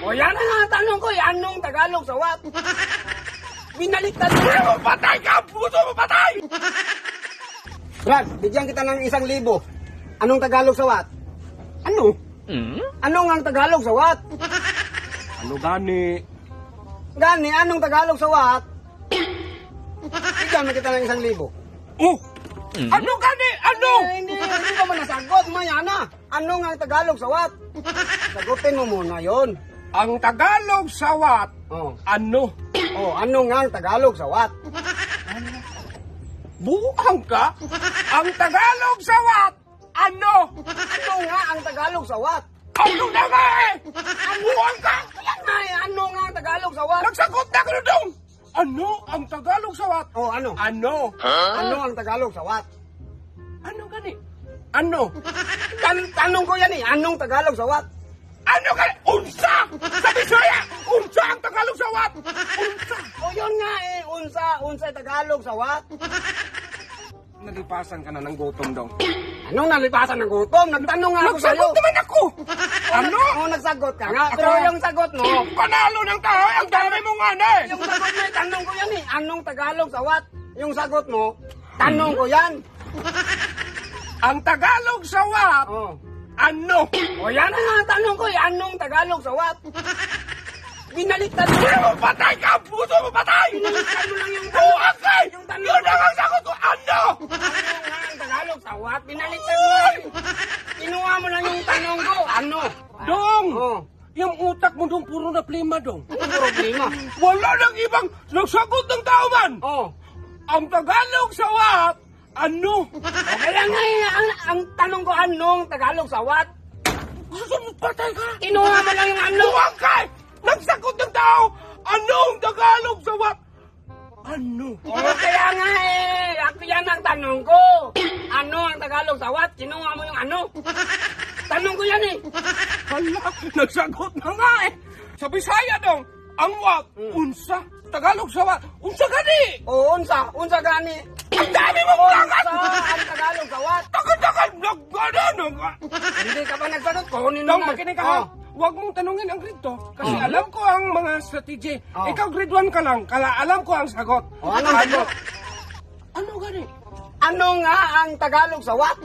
O yan na nga ang tanong ko, anong Tagalog sa what? Binaliktad mo. Patay ka! Puso mo patay! Brad, bigyan kita ng 1,000. Anong Tagalog sa what? Ano? Anong ang Tagalog sa what? Ano gani? Gani, anong Tagalog sa what? Bigyan mo kita ng 1,000. Oh! Ano gani? Ano? Hindi ka man nasagot, maya na. Anong ang Tagalog sa what? Sagutin mo muna yon. Ang Tagalog sa what? Oh. Ano? Oh, ano nga ang Tagalog sa what? Buang ka? Ang Tagalog sa what? Ano? Ano nga ang Tagalog sa what? Ano na nga eh? Buang ka? Yan nga eh, ano nga ang Tagalog sa what? Nagsagot na ka na dong! Ano ang Tagalog sa what? Oh, ano? Ano? Ano ang Tagalog sa what? Ano gani? Ano? Tanong ko yan eh, anong Tagalog sa what? Ano gani? Unsa! Sa Bisaya! Unsa ang Tagalog sa what? Unsa! Oh, yun nga eh, unsa Tagalog sa what? Nalipasan ka na ng gutom dong. Anong nalipasan ng gutom? Nagtanong nga ako sa'yo. Nagsagot naman ako! Ano? Oh, nagsagot ka nga. Pero yung sagot mo, Panalo ng tao! Ang dami mong ano eh! yung sagot mo, tanong ko yan eh. Anong Tagalog sa what? Yung sagot mo, tanong ko yan. Ang Tagalog sa what? Oh. Ano? O yan na nga ang tanong ko eh. Anong Tagalog sa what? Binaliktad mo. Patay ka! Puso mo patay! Binaliktad mo lang yung Buwag ka! Yung tanong. Yun ang ang sagot ko! Ano? Ano nga ang Tagalog sa what? Binaliktad mo. Kinuha mo lang yung tanong ko. Ano? Dong! Oh. Yung utak mo dong puro na plima dong. Ano problema? Wala nang ibang nagsagot ng tao man! Oh. Ang Tagalog sa what? Ano? O kaya nga eh, ang tanong ko, anong Tagalog sa what? Gusto mo patay ka? Kinuha mo lang yung ano. Buwag ka! Nagsagot ng tao! Anong Tagalog sa what? Ano? O kaya nga eh, ako yan ang tanong ko. Ano ang Tagalog sa what? Kinuha mo yung ano. Tanong ko yan eh. Hala, nagsagot na nga eh! Sa Bisaya dong, ang what? Unsa? Tagalog sa what? Unsa gani? O unsa gani. Ang dami mong tangat! Unsa ang Tagalog sa what? Tagal-tagal! Nagano nga! Hindi ka ba nagsagot? Kunin mo Dong, na. makinig ka ha! Oh. Huwag mong tanungin ang grade to. Kasi alam ko ang mga strategy. Oh. Ikaw grade 1 ka lang. Kala alam ko ang sagot. O anong sagot? Ano gani? Ano nga ang Tagalog sa what?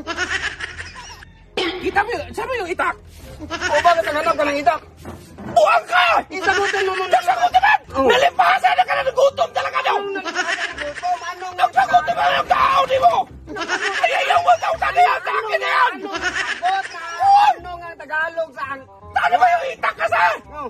Kita mo yun. Sabi yung itak. O bakit naghanap ka ng itak? Buwag ka! Isagutin mo muna. Nagsagot naman! Oh. Nalipasan na ka na ng gutom talaga daw! Anong Nagsagot naman ang tao, di mo! Ay, ayaw mo daw sa niya sa akin na yan! Anong sagot na? Ano nga ang Tagalog sa ang... Ano ba yung itak kasi? Oh.